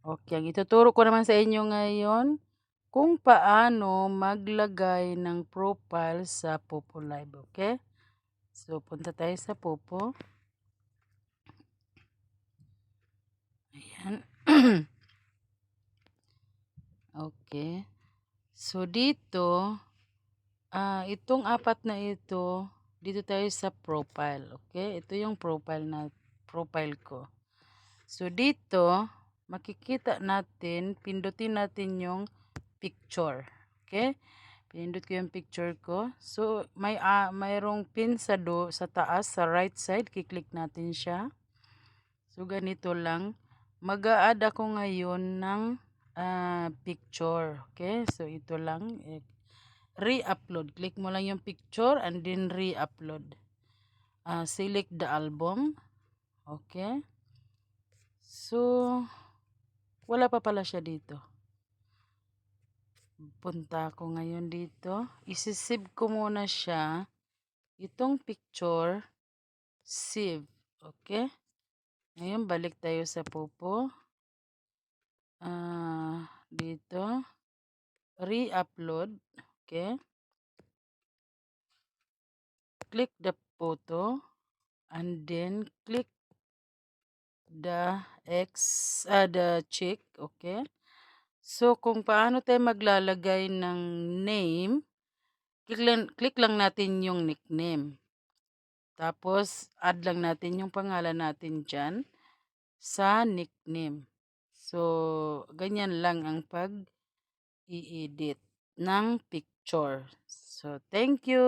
Okay, ang ituturo ko naman sa inyo ngayon kung paano maglagay ng profile sa Popo Live, okay? So, punta tayo sa Popo. Ayan. Okay. So, dito, itong apat na ito, dito tayo sa profile, okay? Ito yung profile ko. So, dito, makikita natin, pindutin natin yung picture, okay? Pinindot ko yung picture ko. So, mayroong pin sa taas, sa right side. Kiklik natin siya. So, ganito lang. Mag-a-add ako ngayon ng picture. Okay? So, ito lang. Re-upload. Click mo lang yung picture and then re-upload. Select the album. Okay? So, wala pa pala siya dito. Punta ako ngayon dito. Isisave ko muna siya. Itong picture, save. Okay? Ngayon, balik tayo sa Popo. Dito. Re-upload. Okay? Click the photo. And then, click the check. Okay? So, kung paano tayo maglalagay ng name, click lang natin yung nickname. Tapos, add lang natin yung pangalan natin dyan sa nickname. So, ganyan lang ang pag-i-edit ng picture. So, thank you!